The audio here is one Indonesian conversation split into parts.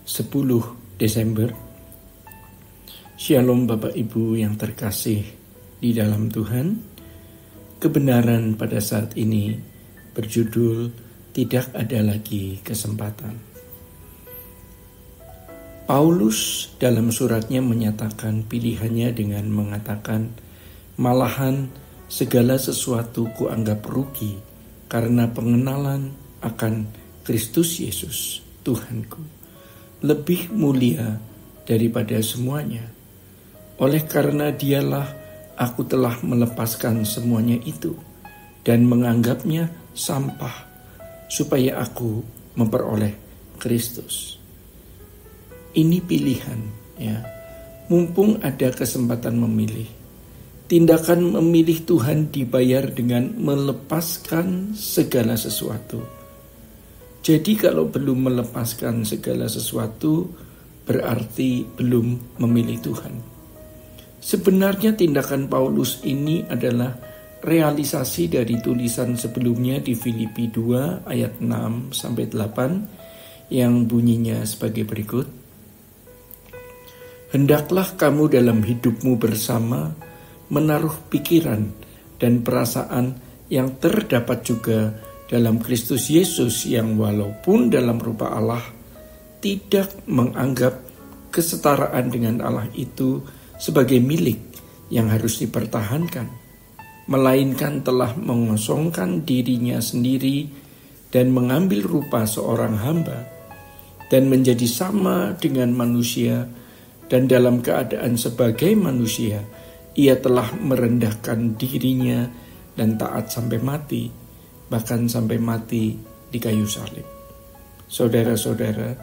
10 Desember. Shalom Bapak Ibu yang terkasih di dalam Tuhan. Kebenaran pada saat ini berjudul Tidak Ada Lagi Kesempatan. Paulus dalam suratnya menyatakan pilihannya dengan mengatakan, malahan segala sesuatu kuanggap rugi karena pengenalan akan Kristus Yesus, Tuhanku, lebih mulia daripada semuanya. Oleh karena dialah aku telah melepaskan semuanya itu dan menganggapnya sampah supaya aku memperoleh Kristus. Ini pilihan, ya. Mumpung ada kesempatan memilih. Tindakan memilih Tuhan dibayar dengan melepaskan segala sesuatu. Jadi kalau belum melepaskan segala sesuatu, berarti belum memilih Tuhan. Sebenarnya tindakan Paulus ini adalah realisasi dari tulisan sebelumnya di Filipi 2 ayat 6-8 yang bunyinya sebagai berikut. Hendaklah kamu dalam hidupmu bersama menaruh pikiran dan perasaan yang terdapat juga dalam Kristus Yesus, yang walaupun dalam rupa Allah tidak menganggap kesetaraan dengan Allah itu sebagai milik yang harus dipertahankan, melainkan telah mengosongkan dirinya sendiri dan mengambil rupa seorang hamba dan menjadi sama dengan manusia, dan dalam keadaan sebagai manusia ia telah merendahkan dirinya dan taat sampai mati, bahkan sampai mati di kayu salib. Saudara-saudara,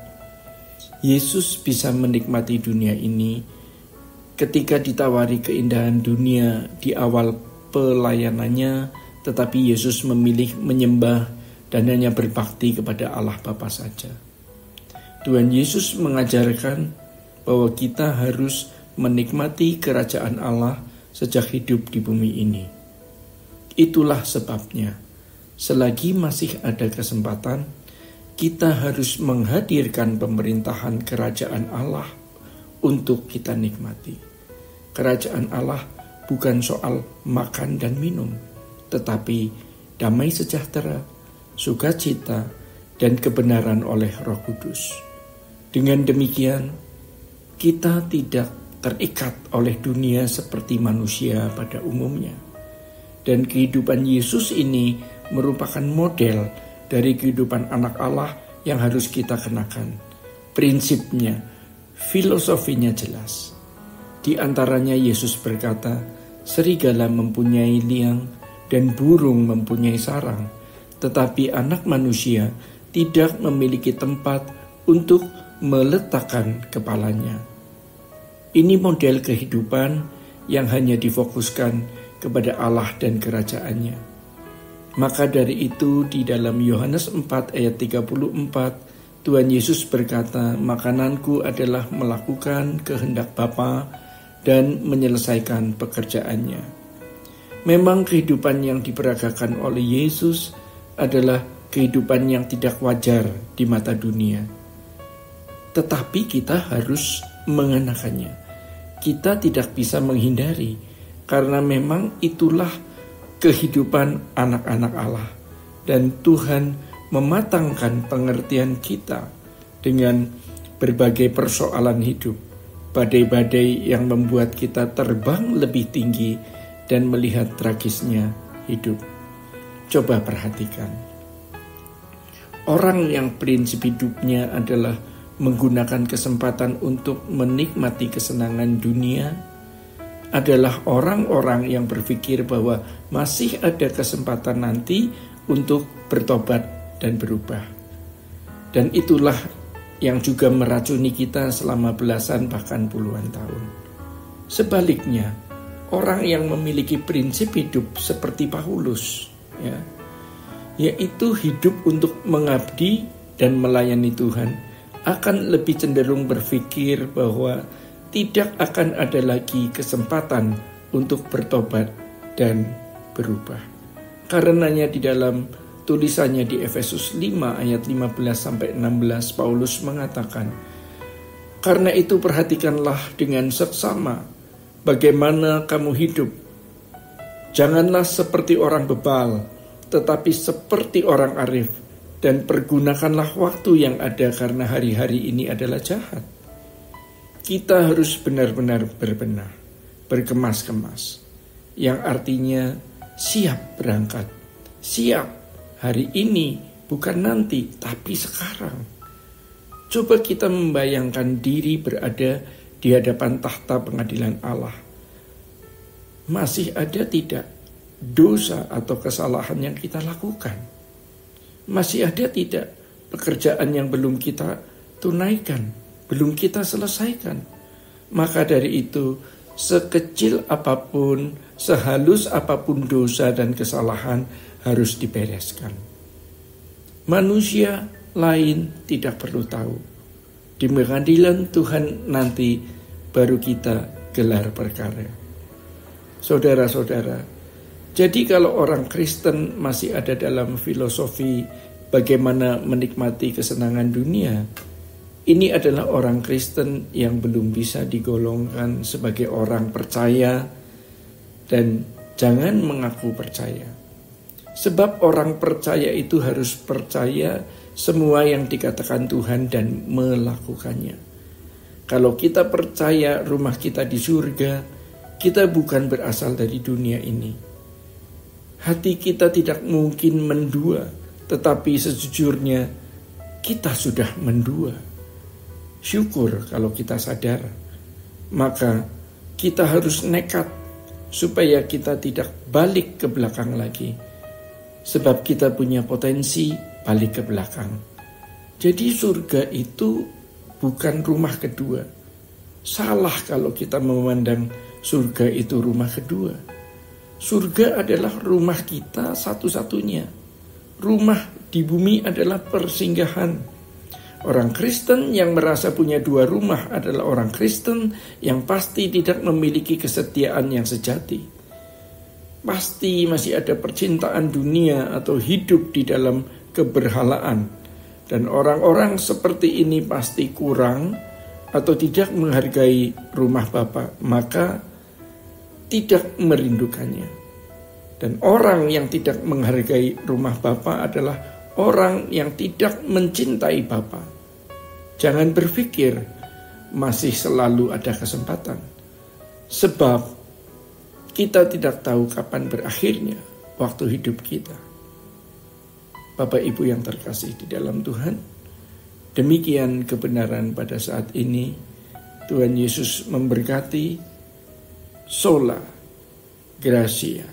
Yesus bisa menikmati dunia ini ketika ditawari keindahan dunia di awal pelayanannya, tetapi Yesus memilih menyembah dan hanya berbakti kepada Allah Bapa saja. Tuhan Yesus mengajarkan bahwa kita harus menikmati kerajaan Allah sejak hidup di bumi ini. Itulah sebabnya, selagi masih ada kesempatan, kita harus menghadirkan pemerintahan kerajaan Allah untuk kita nikmati. Kerajaan Allah bukan soal makan dan minum, tetapi damai sejahtera, sukacita, dan kebenaran oleh Roh Kudus. Dengan demikian, kita tidak terikat oleh dunia seperti manusia pada umumnya. Dan kehidupan Yesus ini merupakan model dari kehidupan anak Allah yang harus kita kenakan. Prinsipnya, filosofinya jelas. Di antaranya Yesus berkata, serigala mempunyai liang dan burung mempunyai sarang, tetapi anak manusia tidak memiliki tempat untuk meletakkan kepalanya. Ini model kehidupan yang hanya difokuskan kepada Allah dan kerajaannya. Maka dari itu di dalam Yohanes 4 ayat 34, Tuhan Yesus berkata, makananku adalah melakukan kehendak Bapa dan menyelesaikan pekerjaannya. Memang kehidupan yang diperagakan oleh Yesus adalah kehidupan yang tidak wajar di mata dunia. Tetapi kita harus mengenakannya. Kita tidak bisa menghindari, karena memang itulah kehidupan anak-anak Allah. Dan Tuhan mematangkan pengertian kita dengan berbagai persoalan hidup. Badai-badai yang membuat kita terbang lebih tinggi dan melihat tragisnya hidup. Coba perhatikan. Orang yang prinsip hidupnya adalah menggunakan kesempatan untuk menikmati kesenangan dunia adalah orang-orang yang berpikir bahwa masih ada kesempatan nanti untuk bertobat dan berubah. Dan itulah yang juga meracuni kita selama belasan bahkan puluhan tahun. Sebaliknya, orang yang memiliki prinsip hidup seperti Paulus, yaitu hidup untuk mengabdi dan melayani Tuhan, akan lebih cenderung berpikir bahwa tidak akan ada lagi kesempatan untuk bertobat dan berubah. Karenanya di dalam tulisannya di Efesus 5 ayat 15-16 Paulus mengatakan, Karena itu perhatikanlah dengan seksama bagaimana kamu hidup. Janganlah seperti orang bebal, tetapi seperti orang arif, dan pergunakanlah waktu yang ada karena hari-hari ini adalah jahat. Kita harus benar-benar berbenah, berkemas-kemas, yang artinya siap berangkat, siap hari ini, bukan nanti, tapi sekarang. Coba kita membayangkan diri berada di hadapan tahta pengadilan Allah. Masih ada tidak dosa atau kesalahan yang kita lakukan? Masih ada tidak pekerjaan yang belum kita tunaikan, belum kita selesaikan? Maka dari itu, sekecil apapun, sehalus apapun dosa dan kesalahan harus dibereskan. Manusia lain tidak perlu tahu. Di pengadilan Tuhan nanti baru kita gelar perkara. Saudara-saudara, jadi kalau orang Kristen masih ada dalam filosofi bagaimana menikmati kesenangan dunia, ini adalah orang Kristen yang belum bisa digolongkan sebagai orang percaya dan jangan mengaku percaya. Sebab orang percaya itu harus percaya semua yang dikatakan Tuhan dan melakukannya. Kalau kita percaya rumah kita di surga, kita bukan berasal dari dunia ini. Hati kita tidak mungkin mendua, tetapi sejujurnya kita sudah mendua. Syukur kalau kita sadar, maka kita harus nekat supaya kita tidak balik ke belakang lagi. Sebab kita punya potensi balik ke belakang. Jadi surga itu bukan rumah kedua. Salah kalau kita memandang surga itu rumah kedua. Surga adalah rumah kita satu-satunya. Rumah di bumi adalah persinggahan. Orang Kristen yang merasa punya dua rumah adalah orang Kristen yang pasti tidak memiliki kesetiaan yang sejati. Pasti masih ada percintaan dunia atau hidup di dalam keberhalaan. Dan orang-orang seperti ini pasti kurang atau tidak menghargai rumah Bapa, maka tidak merindukannya. Dan orang yang tidak menghargai rumah Bapa adalah orang yang tidak mencintai Bapa. Jangan berpikir masih selalu ada kesempatan. Sebab kita tidak tahu kapan berakhirnya waktu hidup kita. Bapak Ibu yang terkasih di dalam Tuhan, demikian kebenaran pada saat ini. Tuhan Yesus memberkati. Sola Gracia.